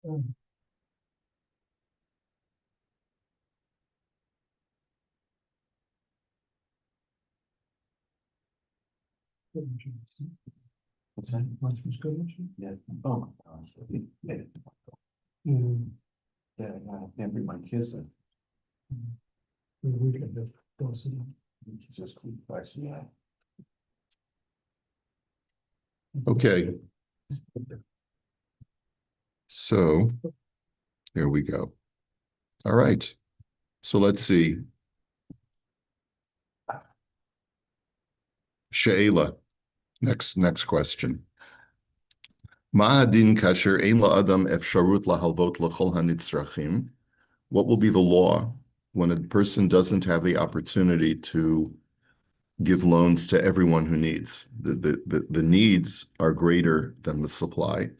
What's that? Yeah. Oh my gosh. Yeah, I can't bring my kids in. It's just complex, yeah. Okay. So here we go. All right. So let's see. She'ela. Next question. Ma'adin kasher ein la'adam efsharut lahalvot l'chol hanitzrachim. What will be the law when a person doesn't have the opportunity to give loans to everyone who needs? The needs are greater than the supply.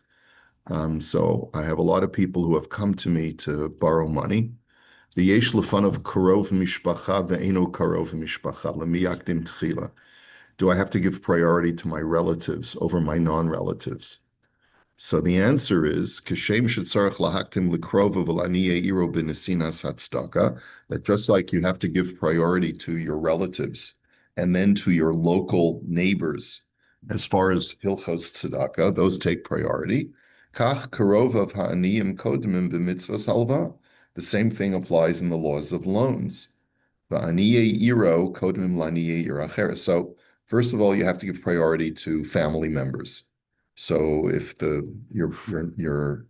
So I have a lot of people who have come to me to borrow money. V'yesh lefanav karov mishpacha ve'eno karov mishpacha lemi yakdim tchila. Do I have to give priority to my relatives over my non-relatives? So the answer is kashem shetzarach lahaktim likrova v'laniye iro b'nesinas hatzdaka. That just like you have to give priority to your relatives and then to your local neighbors, as far as Hilchos tzedakah, those take priority. Kach karovav ha'aniyim kodimim b'mitzvahs halva. The same thing applies in the laws of loans. V'aniye iro kodimim laniye iro acher. So first of all, you have to give priority to family members. So if your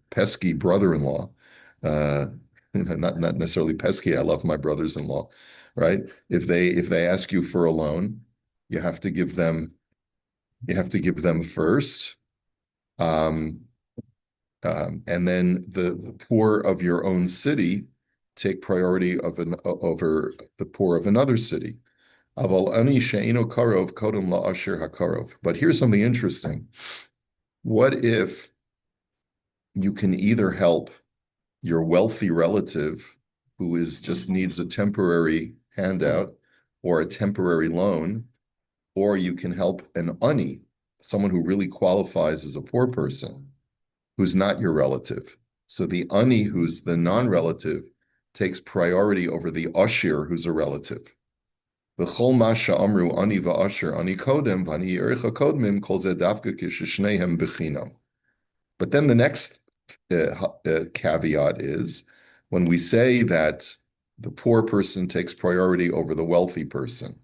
pesky brother-in-law, not necessarily pesky, I love my brothers-in-law, right? If they ask you for a loan, you have to give them first, and then the poor of your own city take priority over the poor of another city. But here's something interesting. What if you can either help your wealthy relative who just needs a temporary handout or a temporary loan, or you can help an ani, someone who really qualifies as a poor person, who's not your relative. So the ani, who's the non-relative, takes priority over the ashir, who's a relative. But then the next caveat is when we say that the poor person takes priority over the wealthy person,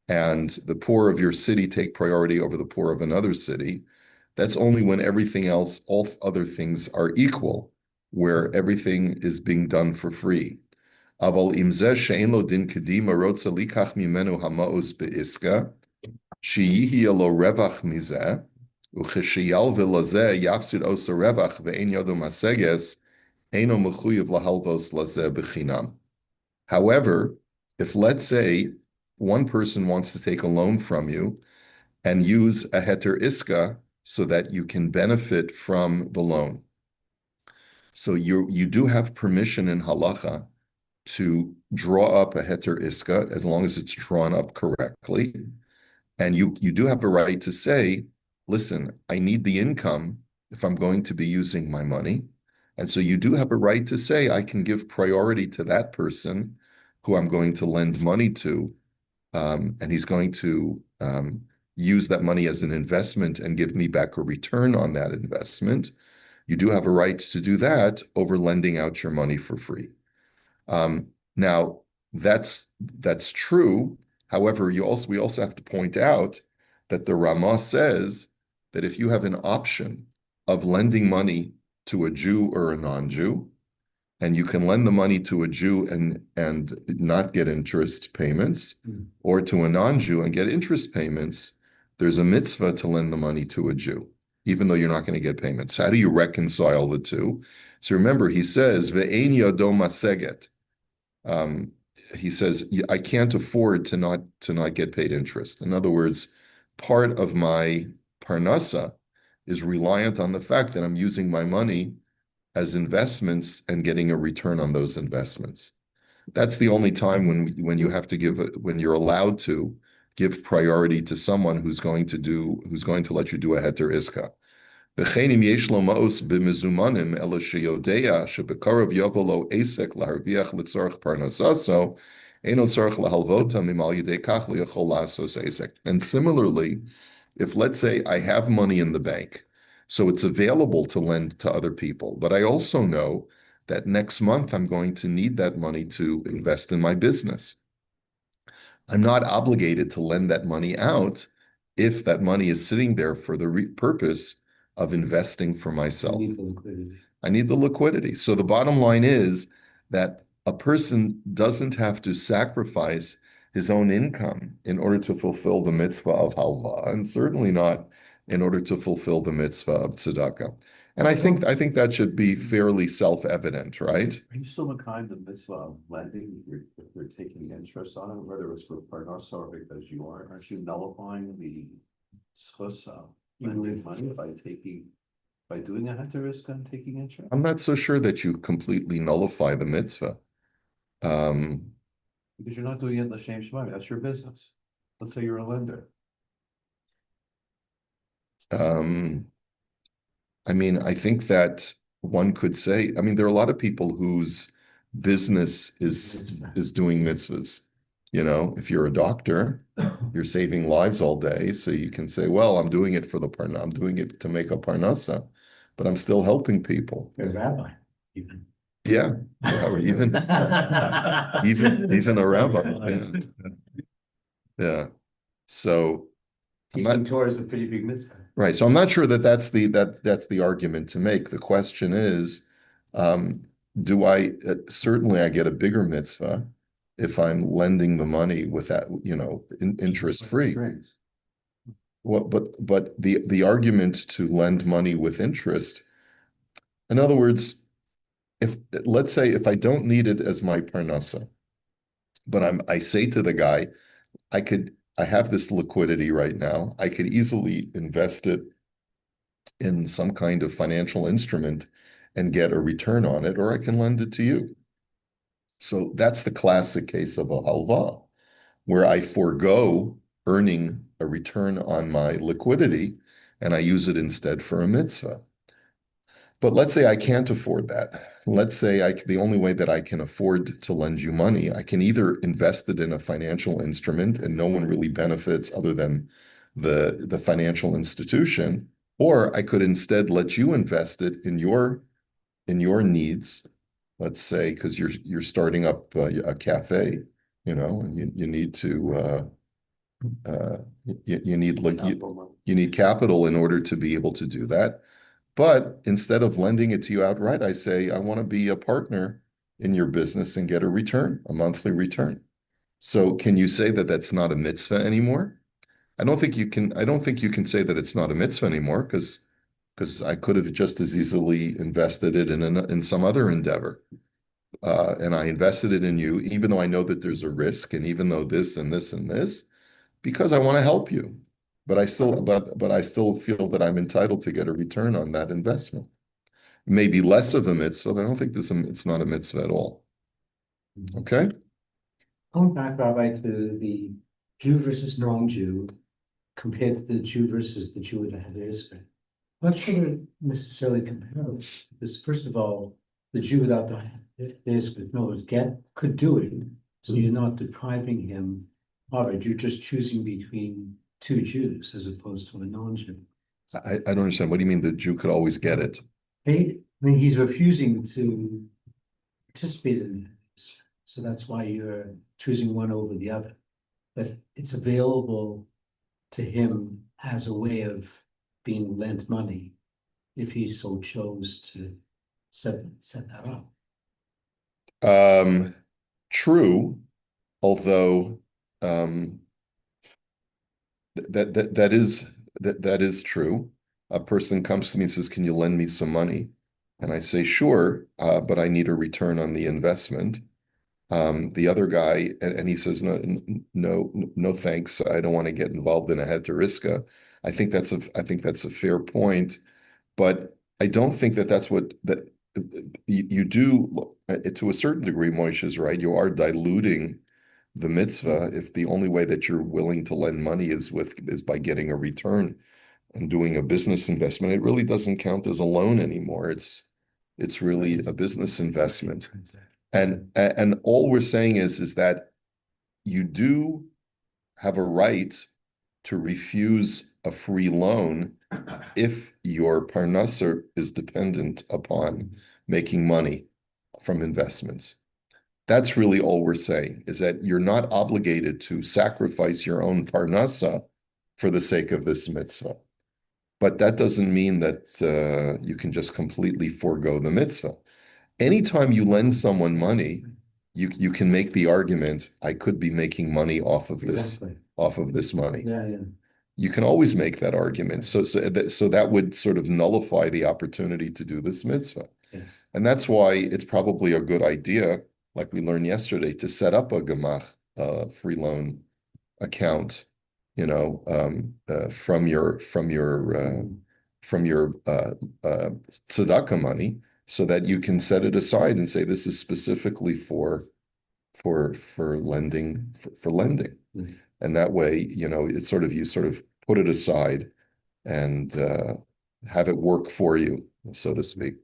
and the poor of your city take priority over the poor of another city, that's only when everything else, all other things are equal, where everything is being done for free. Aval imzeh she'en lo din kedima rotza likach mimenu hamaos be'iska, she'yihya lo revach mizeh, ucheshiyal v'lazeh yafsid osa revach ve'en yodo maseges, eino mechuyev lahalvos lazeh b'chinam. However, if let's say one person wants to take a loan from you and use a heter iska so that you can benefit from the loan. So you do have permission in halacha to draw up a heter iska as long as it's drawn up correctly. And you do have a right to say, listen, I need the income if I'm going to be using my money. And so you do have a right to say, I can give priority to that person who I'm going to lend money to, and he's going to use that money as an investment and give me back a return on that investment. You do have a right to do that over lending out your money for free. Now, that's true. However, we also have to point out that the Ramah says that if you have an option of lending money to a Jew or a non-Jew, and you can lend the money to a Jew and not get interest payments, or to a non-Jew and get interest payments, there's a mitzvah to lend the money to a Jew, even though you're not going to get payments. How do you reconcile the two? So remember, he says, Ve'ein yado maseget. He says, I can't afford to not get paid interest. In other words, part of my parnasa is reliant on the fact that I'm using my money as investments and getting a return on those investments. That's the only time when you have to when you're allowed to give priority to someone who's going to let you do a heter iska. וכן אם יש לו מאוס במזומנים, אלא שיודע שבקרוב יבוא לו עסק להרוויח לצורך פרנסתו, אינו צורך להלוותם אם על ידי כך לא יכול לעשות עסק. And similarly, if let's say I have money in the bank, so it's available to lend to other people, but I also know that next month I'm going to need that money to invest in my business. I'm not obligated to lend that money out if that money is sitting there for the purpose of investing for myself. You need the liquidity. I need the liquidity. So the bottom line is that a person doesn't have to sacrifice his own income in order to fulfill the mitzvah of halva, and certainly not in order to fulfill the mitzvah of tzedakah. And I think that should be fairly self-evident, right? Are you still the kind of mitzvah of lending, if you're taking interest on it, whether it's for parnasa or because you aren't you nullifying the schus of lending money by doing a heteriska and taking interest? I'm not so sure that you completely nullify the mitzvah. Because you're not doing it in the same shemai, that's your business. Let's say you're a lender. I mean, I think that one could say, I mean, there are a lot of people whose business is doing mitzvahs. You know, if you're a doctor, you're saving lives all day, so you can say, well, I'm doing it for the parnasa, I'm doing it to make a parnasa, but I'm still helping people. You're a rabbi, even. Yeah, or even a rabbi. Yeah. So Teaching Torah is a pretty big mitzvah. Right. So I'm not sure that that's the argument to make. The question is, do I certainly I get a bigger mitzvah if I'm lending the money with that, interest free. Well, but the argument to lend money with interest, in other words, let's say if I don't need it as my parnasa, but I say to the guy, I have this liquidity right now. I could easily invest it in some kind of financial instrument and get a return on it, or I can lend it to you. So that's the classic case of a halva, where I forego earning a return on my liquidity and I use it instead for a mitzvah. But let's say I can't afford that. Let's say the only way that I can afford to lend you money, I can either invest it in a financial instrument and no one really benefits other than the financial institution, or I could instead let you invest it in your needs. Let's say because you're starting up a cafe, and you need to you need capital in order to be able to do that. But instead of lending it to you outright, I say, I want to be a partner in your business and get a return, a monthly return. So can you say that that's not a mitzvah anymore? I don't think you can say that it's not a mitzvah anymore because I could have just as easily invested it in some other endeavor. And I invested it in you, even though I know that there's a risk, and even though this and this and this, because I want to help you. But I still feel that I'm entitled to get a return on that investment. Maybe less of a mitzvah, but I don't think it's not a mitzvah at all. Okay? Going back, Rabbi, to the Jew versus non-Jew, compared to the Jew versus the Jew with the heter. I'm not sure they're necessarily comparable. Because first of all, the Jew without the heter could do it. So you're not depriving him of it. You're just choosing between two Jews as opposed to a non-Jew. I don't understand. What do you mean the Jew could always get it? I mean, he's refusing to participate in this. So that's why you're choosing one over the other. But it's available to him as a way of being lent money if he so chose to set that up. True, although that is true. A person comes to me and says, "Can you lend me some money?" And I say, "Sure, but I need a return on the investment." The other guy, and he says, "No, thanks. I don't want to get involved in a heteriska." I think that's a fair point, but I don't think that's what you do to a certain degree. Moshe is right. You are diluting the mitzvah if the only way that you're willing to lend money is by getting a return and doing a business investment, it really doesn't count as a loan anymore. It's really a business investment. And all we're saying is that you do have a right to refuse a free loan if your parnasa is dependent upon making money from investments. That's really all we're saying, is that you're not obligated to sacrifice your own parnasa for the sake of this mitzvah. But that doesn't mean that you can just completely forego the mitzvah. Anytime you lend someone money, you can make the argument, I could be making money off of this money. Yeah. You can always make that argument. So that would sort of nullify the opportunity to do this mitzvah. Yes. And that's why it's probably a good idea, like we learned yesterday, to set up a gemach free loan account, from your tzedakah money, so that you can set it aside and say this is specifically for lending. Mhm. And that way, it's you sort of put it aside and have it work for you, so to speak.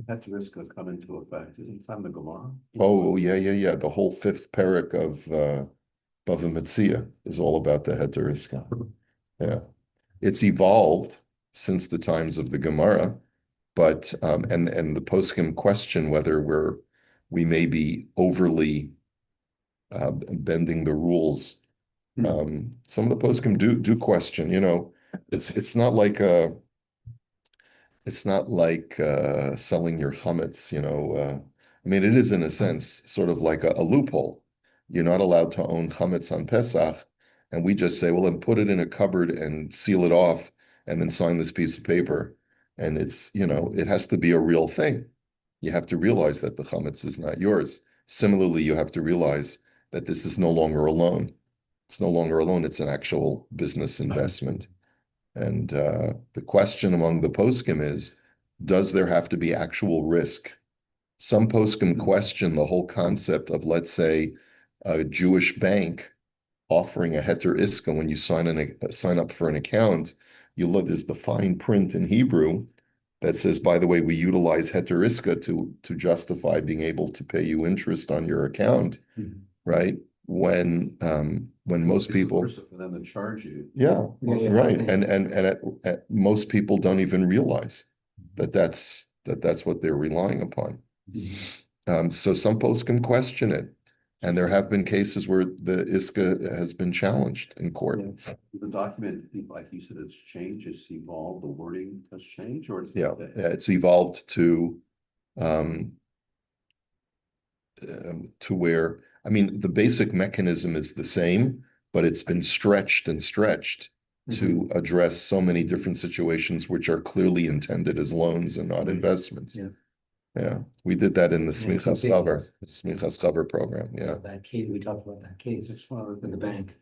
That risk will come into effect. Isn't it on the Gemara? Oh, yeah. The whole fifth parak of Bava Metzia is all about the heter iska. Yeah. It's evolved since the times of the Gemara, but and the poskim question whether we may be overly bending the rules. Some of the poskim do question. It's not like selling your chametz. I mean, it is in a sense sort of like a loophole. You're not allowed to own chametz on Pesach, and we just say, well, then put it in a cupboard and seal it off, and then sign this piece of paper. And it has to be a real thing. You have to realize that the chametz is not yours. Similarly, you have to realize that this is no longer a loan. It's no longer a loan. It's an actual business investment. And the question among the poskim is, does there have to be actual risk? Some poskim question the whole concept of, let's say, a Jewish bank offering a heter iska when you sign up for an account. You look, there's the fine print in Hebrew that says, by the way, we utilize heter iska to justify being able to pay you interest on your account, right? When most people, for them to charge you. yeah, Yeah. right, and most people don't even realize that's what they're relying upon. So some posts can question it, and there have been cases where the iska has been challenged in court. Yeah. The document, like you said, it's changed, it's evolved, the wording has changed, or it's It's evolved to where, I mean, the basic mechanism is the same, but it's been stretched to address so many different situations which are clearly intended as loans and not investments. Yeah, we did that in the Smichas Chaver program. Yeah, That case, we talked about that case with the bank.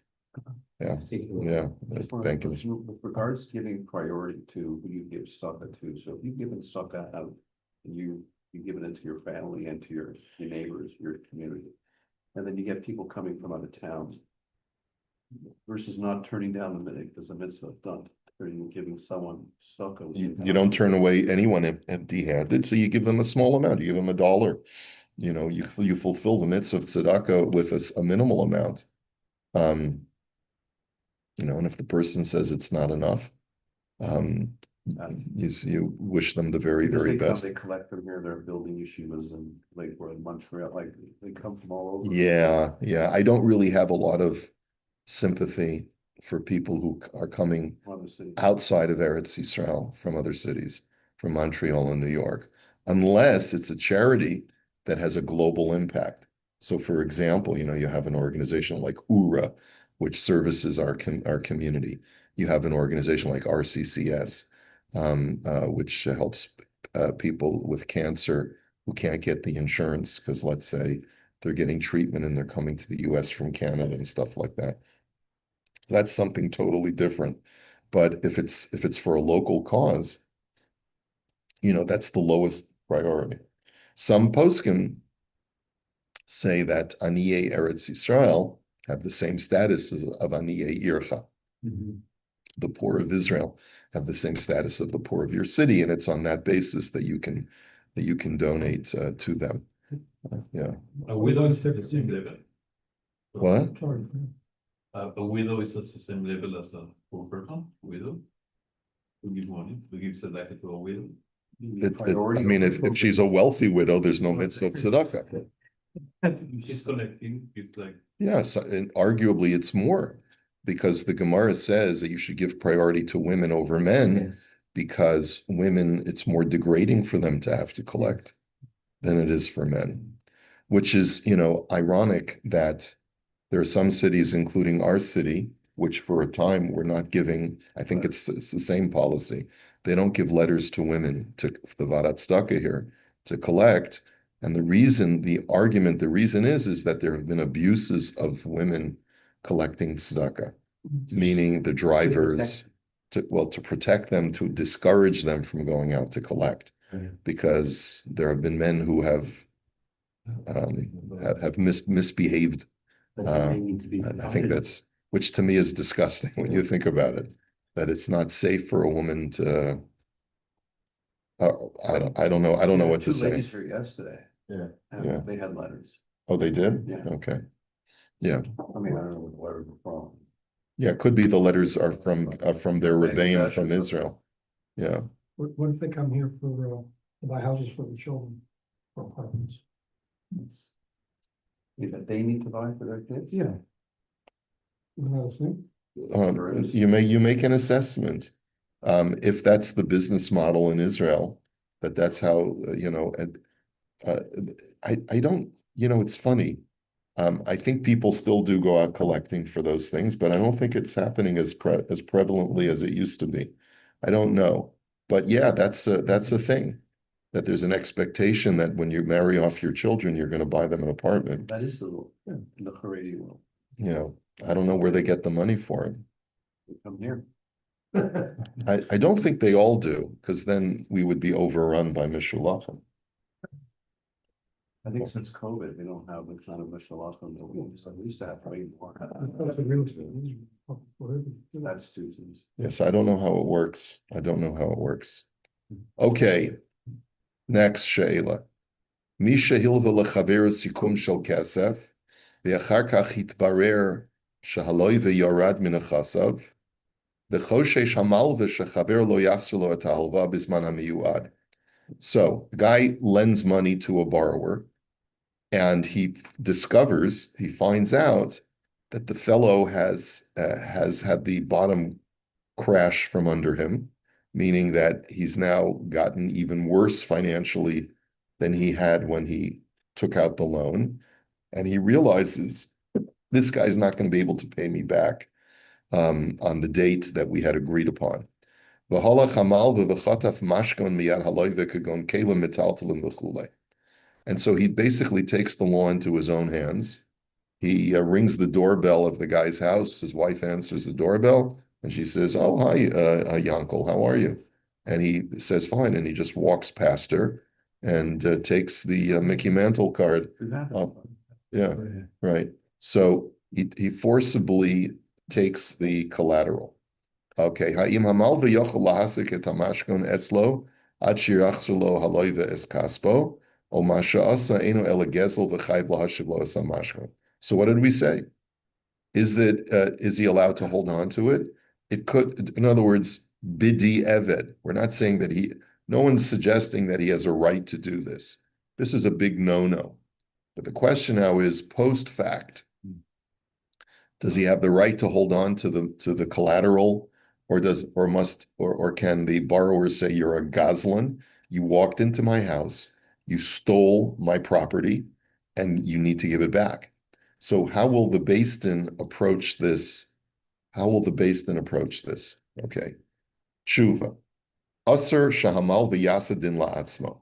Yeah. With regards to giving priority to who you give tzedakah to, so if you've given tzedakah out and you've given it to your family and to your neighbors, your community, and then you get people coming from other towns versus not turning down the mitzvah because the mitzvah done, giving someone tzedakah. You don't turn away anyone empty-handed, so you give them a small amount. You give them $1. You fulfill the mitzvah of tzedakah with a minimal amount. And if the person says it's not enough, you wish them the very, very best. They collect them here. They're building yeshivas in Lakewood, Montreal. Like they come from all over. Yeah. I don't really have a lot of sympathy for people who are coming outside of Eretz Yisrael from other cities, from Montreal and New York, unless it's a charity that has a global impact. So, for example, you have an organization like URA, which services our community. You have an organization like RCCS, which helps people with cancer who can't get the insurance because, let's say, they're getting treatment and they're coming to the US from Canada and stuff like that. That's something totally different. But if it's for a local cause, that's the lowest priority. Some poskim say that Aniyei Eretz Yisrael have the same status of Aniyei Ircha. the poor of Israel have the same status of the poor of your city, and it's on that basis that you can donate to them. Yeah. A widow is at the same level. What? A widow is at the same level as a poor person, widow. To give money, to give tzedakah to a widow. I mean, if she's a wealthy widow, there's no mitzvah of tzedakah. She's collecting, it's like, Yes, and arguably it's more, because the Gemara says that you should give priority to women over men, Yes. because women, it's more degrading for them to have to collect than it is for men, which is, ironic that there are some cities, including our city, which for a time were not giving, I think it's the same policy. They don't give letters to women, to the Varat Tzedakah here, to collect. And the reason is that there have been abuses of women collecting tzedakah, meaning the drivers, to protect them, to discourage them from going out to collect, because there have been men who have misbehaved. They need to be I think that's, which to me is disgusting when you think about it, that it's not safe for a woman to. I don't know what to Two say. ladies here yesterday. Yeah. Yeah. They had letters. Oh, they did? Yeah. Okay. Yeah. I mean, I don't know what the letters were from. Yeah, it could be the letters are from their rebbeim from Bangladesh or Israel. Yeah. What if they come here for, to buy houses for the children, for apartments? Yeah, that they need to buy for their kids? Yeah. Isn't that a thing? You make an assessment. If that's the business model in Israel, that's how, I don't, it's funny. I think people still do go out collecting for those things, but I don't think it's happening as prevalently as it used to be. I don't know. But yeah, that's a thing, that there's an expectation that when you marry off your children, you're going to buy them an apartment. That is the rule, in the Haredi world. I don't know where they get the money for it. They come here. I don't think they all do, because then we would be overrun by Mishulachim. I think since COVID, they don't have the kind of Mishulachim that we used to have way more. That's a real estate. That's two things. Yes, I don't know how it works. Okay, next she'ela. Misha hilva lechaver sikum shel kesef, ve'achar kach hitbarer shehaloi ve'yorad min achasav, v'choshesh hamal v'shechaver lo yachzir lo et ha'alva bizman hamiyuad. So, a guy lends money to a borrower, and he finds out that the fellow has had the bottom crash from under him, meaning that he's now gotten even worse financially than he had when he took out the loan. And he realizes this guy's not going to be able to pay me back on the date that we had agreed upon. And so he basically takes the law into his own hands. He rings the doorbell of the guy's house. His wife answers the doorbell, and she says, "Oh, hi, Yankel, how are you?" And he says, "Fine," and he just walks past her and takes the Mickey Mantle card. Yeah, right. So he forcibly takes the collateral. Okay. Ha'im hamal v'yochel lahasik et hamashkon etzlo ad shirachzor lo haloiva es kaspo o masha'asa eno elegezel v'chayv lahashiv lo es hamashkon. So what did we say? Is he allowed to hold on to it? It could, in other words, bidi eved. We're not saying that no one's suggesting that he has a right to do this. This is a big no-no. But the question now is post fact. Does he have the right to hold on to the collateral, or can the borrower say, "You're a gazlan, you walked into my house, you stole my property, and you need to give it back"? So how will the Beis Din approach this? Okay. Tshuva. Asr shahamal v'yasa din la'atzmo.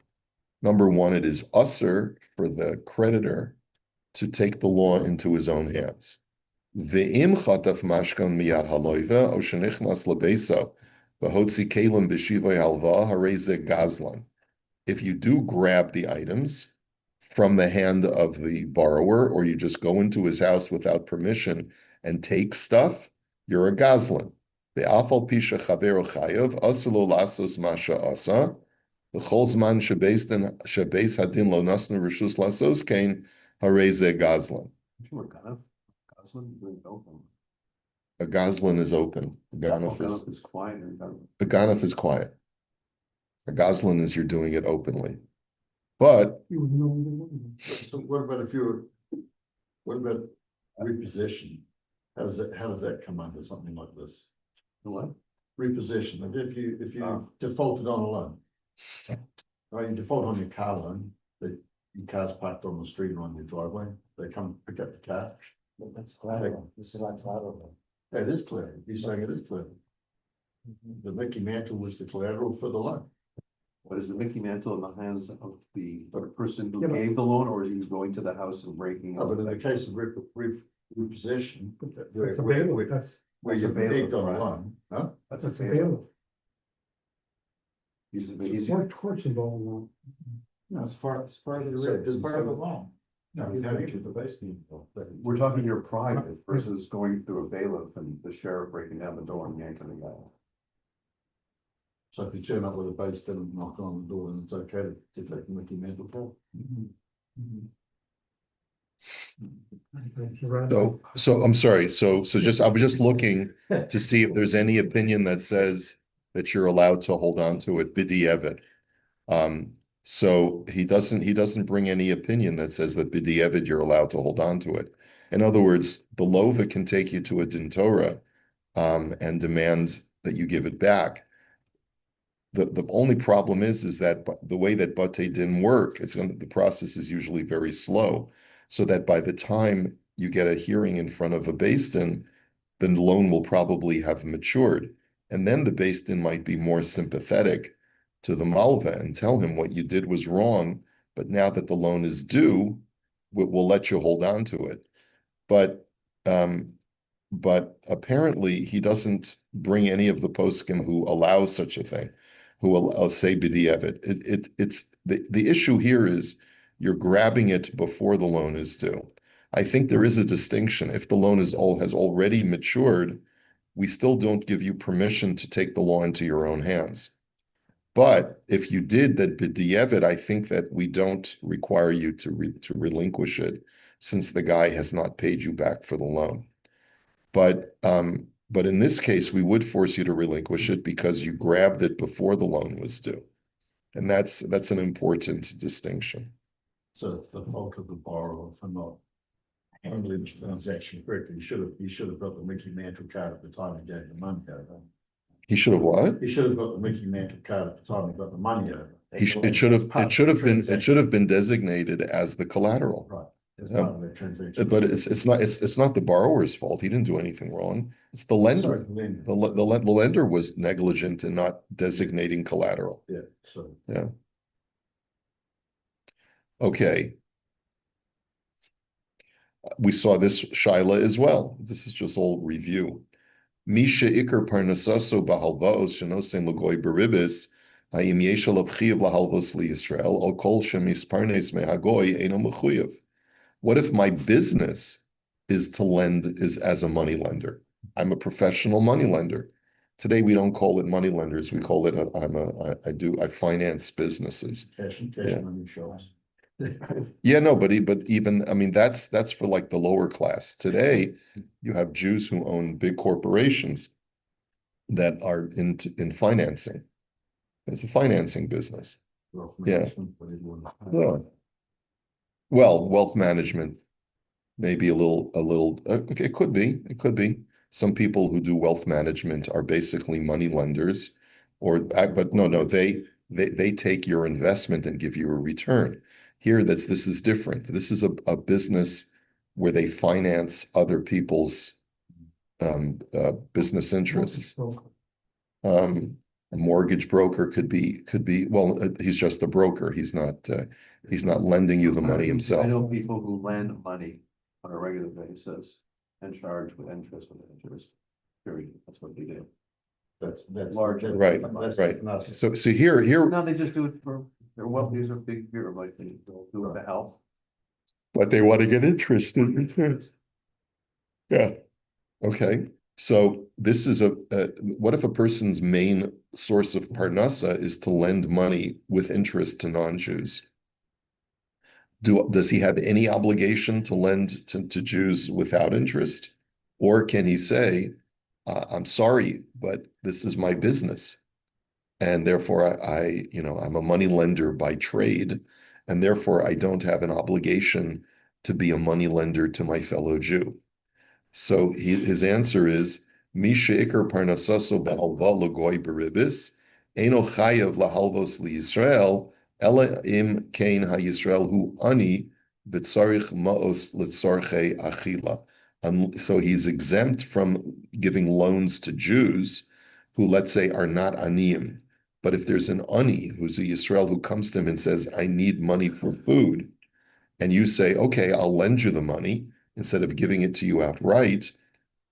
Number one, it is asr for the creditor to take the law into his own hands. Ve'im chataf mashkan miyad haloiva o shenichnas lebeisa v'hotzi kelim b'shivay halva hareze gazlan. If you do grab the items from the hand of the borrower, or you just go into his house without permission and take stuff, you're a gazlan. Ve'af al pi shechaveru chayav, asur lo lasos ma she'asa, v'chol zman shebeis hadin lo nasnu reshus lasos kein harei ze gazlan. Sure, kind of. Gosling, really open. A gazlan is open. A Oh, ganef kind is, of is quiet and kind of. a ganef is quiet. A gazlan is you're doing it openly. But You would know what they're looking So what about if you're, what about reposition? How does that come under something like this? What? Reposition, and if you defaulted on a loan. Right, you default on your car loan, your car's parked on the street or on your driveway, they come pick up the car. But that's collateral. This is like collateral. Yeah, it is clear, he's saying it is clear. The Mickey Mantle was the collateral for the loan. What is the Mickey Mantle in the hands of the person who Yeah, but- gave the loan, or is he going to the house and breaking? Oh, but in the into case of repossession, for. where That's a where bailiff, that's, Where you're you're bailiff, baked on a right? loan, huh? That's a that's a bailiff. bailiff. He's There's the, more torts involved in that. No, it's part of the, So it it's doesn't part of the say- loan. No, you have to keep the base fee. we're talking here private versus going through a bailiff and the sheriff breaking down the door and yanking the guy out. So if you turn up with a base gun and knock on the door, then it's okay to take the Mickey Mantle call. so I'm sorry. So just I was just looking to see if there's any opinion that says that you're allowed to hold on to it, b'di'evet. So he doesn't bring any opinion that says that b'di'evet you're allowed to hold on to it. In other words, the lova can take you to a din Torah, and demand that you give it back. The only problem is that the way that Bate didn't work, the process is usually very slow, so that by the time you get a hearing in front of a Beis Din, the loan will probably have matured. And then the Beis Din might be more sympathetic to the Malva and tell him what you did was wrong, but now that the loan is due, we'll let you hold on to it. But apparently he doesn't bring any of the poskim who allow such a thing, who will say b'di'evet. It's the issue here is you're grabbing it before the loan is due. I think there is a distinction. If the loan has already matured, we still don't give you permission to take the law into your own hands. But if you did that b'di'evet, I think that we don't require you to relinquish it, since the guy has not paid you back for the loan. But in this case, we would force you to relinquish it because you grabbed it before the loan was due. And that's an important distinction. So it's the fault of the borrower for not handling the transaction correctly. He should have got the Mickey Mantle card at the time he gave the money over. He should have what? He should have got the Mickey Mantle card at the time he got the money over. It should have been designated as the collateral. Right, as part of that transaction. But it's not the borrower's fault. He didn't do anything wrong. It's the lender. Sorry, the lender. The lender was negligent in not designating collateral. Yeah, so. Yeah. Okay. We saw this Shaila as well. This is just all review. Misha ikar parnasaso bahalvaos shenosen logoy beribis hayim yesh alav chiyav lahalvos liYisrael al kol shemisparnes mehagoy eno mechuyev. What if my business is to lend as a money lender? I'm a professional money lender. Today we don't call it money lenders. We call it I finance businesses. Cash Yeah. money shows. Yeah, no, but even I mean that's for like the lower class. Today you have Jews who own big corporations that are in financing. It's a financing business. Yeah. Yeah. Well, wealth management, maybe a little. Okay, it could be. Some people who do wealth management are basically money lenders, but no, they take your investment and give you a return. Here, this is different. This is a business where they finance other people's business interests. A mortgage broker could be. Well, he's just a broker. He's not lending you the money himself. I know people who lend money on a regular basis and charge with interest. Period. That's what they do. That's Larger. Right. That's So here, Now they just do it for their wealth. These are big here, like they'll do it to help. but they want to get interest in. Yeah. Okay. So this is what if a person's main source of parnasa is to lend money with interest to non-Jews? Does he have any obligation to lend to Jews without interest? Or can he say, I'm sorry, but this is my business. And therefore I'm a money lender by trade, and therefore I don't have an obligation to be a money lender to my fellow Jew. So his answer is, Misha ikar parnasaso ba'alva l'goy beribis, eno chayav lahalvos liYisrael, ela im kain haYisrael hu ani b'tzarich ma'os l'tzarchei achila. So he's exempt from giving loans to Jews who, let's say, are not aniyim. But if there's an ani who's a Yisrael who comes to him and says, I need money for food, and you say, okay, I'll lend you the money, instead of giving it to you outright,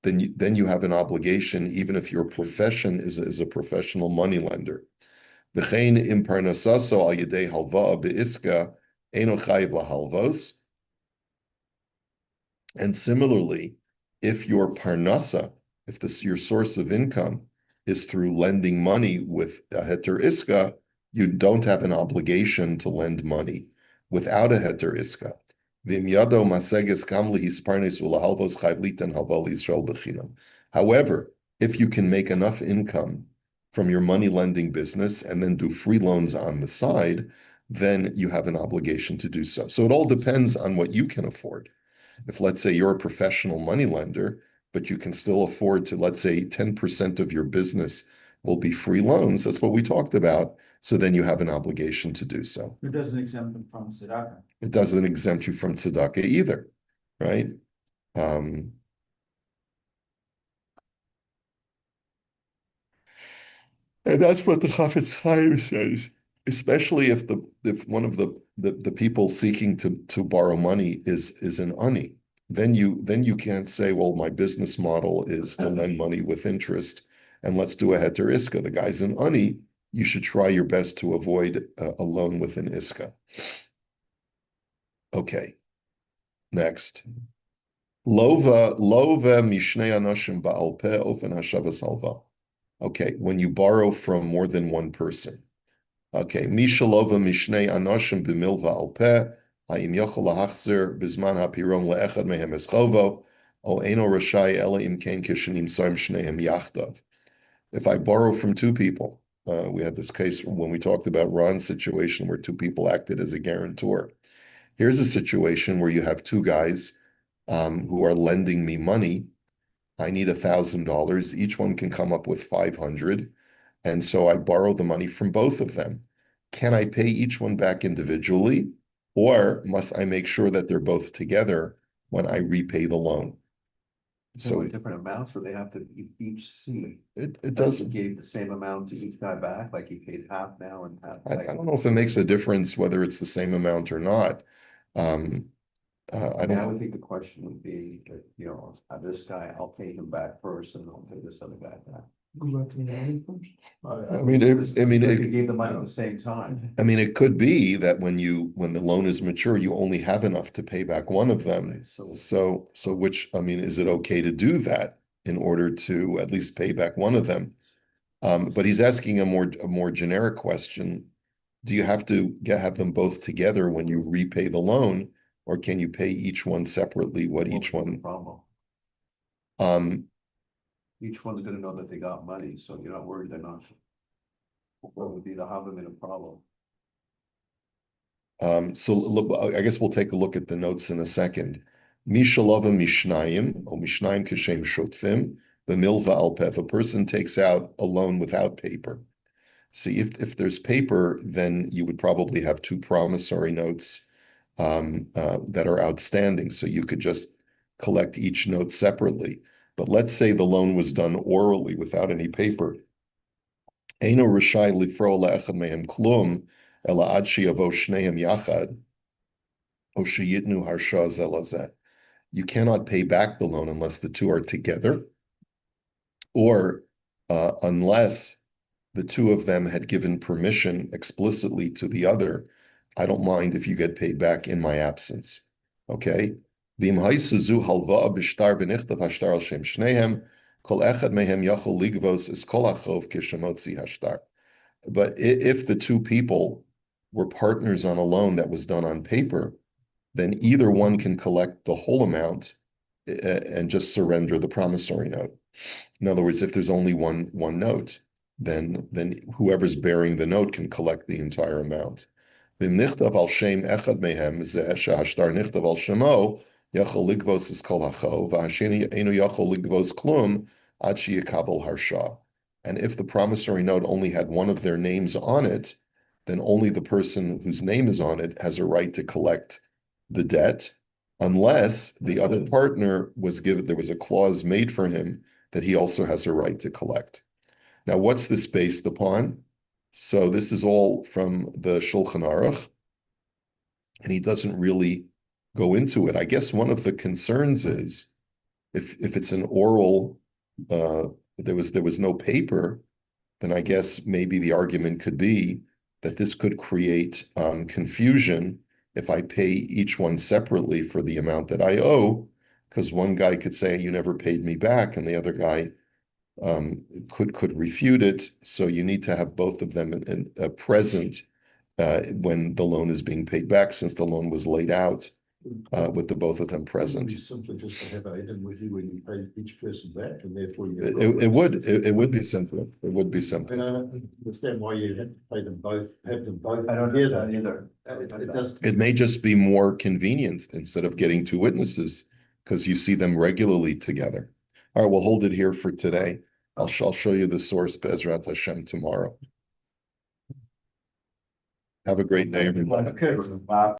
then you have an obligation, even if your profession is a professional money lender. V'chein im parnasaso al yedei halva'a be'iska eno chayiv lahalvos. And similarly, if your parnasa, your source of income is through lending money with a heter iska, you don't have an obligation to lend money without a heter iska. However, if you can make enough income from your money lending business and then do free loans on the side, then you have an obligation to do so. So it all depends on what you can afford. If, let's say, you're a professional money lender, but you can still afford to, let's say, 10% of your business will be free loans, that's what we talked about, so then you have an obligation to do so. It doesn't exempt them from tzedakah. It doesn't exempt you from tzedakah either, right? And that's what the Chafetz Chaim says, especially if one of the people seeking to borrow money is an ani. Then you can't say, well, my business model is to lend money with interest, and let's do a heter iska. The guy's an ani. You should try your best to avoid a loan with an iska. Okay. Next. Lova mishnei anoshim ba'al peh ofen hashavas halva. Okay, when you borrow from more than one person. Okay, mishalova mishnei anoshim b'milva al peh, ha'im yochel lahachzer b'zman hapiron le'echad mehem eschovo, o eno rashai ela im kein kishanim soim shnehem yachdav. If I borrow from two people, we had this case when we talked about Ron's situation where two people acted as a guarantor. Here's a situation where you have two guys who are lending me money. I need $1,000. Each one can come up with 500. And so I borrow the money from both of them. Can I pay each one back individually, or must I make sure that they're both together when I repay the loan? So different amounts, or they have to each see. It doesn't. He gave the same amount to each guy back, like he paid half now and half. I don't know if it makes a difference whether it's the same amount or not. I would think the question would be, this guy, I'll pay him back first, and I'll pay this other guy back. Go back to the money first. He gave the money at the same time. I mean, it could be that when the loan is mature, you only have enough to pay back one of them. So is it okay to do that in order to at least pay back one of them? But he's asking a more generic question. Do you have to have them both together when you repay the loan, or can you pay each one separately? Each one? Problem. Each one's going to know that they got money, so you're not worried they're not. What would be the Havamina problem? So I guess we'll take a look at the notes in a second. Mishalava mishnayim, or mishnayim kashem shotfim, the milva alpeh. If a person takes out a loan without paper. See, if there's paper, then you would probably have two promissory notes that are outstanding. So you could just collect each note separately. But let's say the loan was done orally without any paper. Eino rishai lifro le'echad mehem klum ela ad sheyavo shnehem yachad o sheyitnu harsha zeh lazeh. You cannot pay back the loan unless the two are together, or unless the two of them had given permission explicitly to the other. I don't mind if you get paid back in my absence. Okay? If Kol echad mehem yachol ligvos es kol hachov kishemotzi hashtar. But if the two people were partners on a loan that was done on paper, then either one can collect the whole amount and just surrender the promissory note. In other words, if there's only one note, then whoever's bearing the note can collect the entire amount. V'imnichtav al shem echad mehem zeh shehashtar nichtav al shemo yachol ligvos es kol hacho v'hasheni einu yachol ligvos klum ad sheyakabel harsha. And if the promissory note only had one of their names on it, then only the person whose name is on it has a right to collect the debt, unless the other partner was given, there was a clause made for him that he also has a right to collect. Now, what's this based upon? So this is all from the Shulchan Aruch, and he doesn't really go into it. I guess one of the concerns is if it's an oral, there was no paper, then I guess maybe the argument could be that this could create confusion if I pay each one separately for the amount that I owe, because one guy could say, you never paid me back, and the other guy could refute it. So you need to have both of them present when the loan is being paid back, since the loan was laid out with the both of them present. It'd be simpler just to have it in with you when you pay each person back, and therefore you. It would be simpler. It would be simpler. And I don't understand why you have to pay them both, have them both. I don't know that either. It does. It may just be more convenient instead of getting two witnesses, because you see them regularly together. All right, we'll hold it here for today. I'll show you the source, Be'ezrat Hashem, tomorrow. Have a great day, everybody. Okay.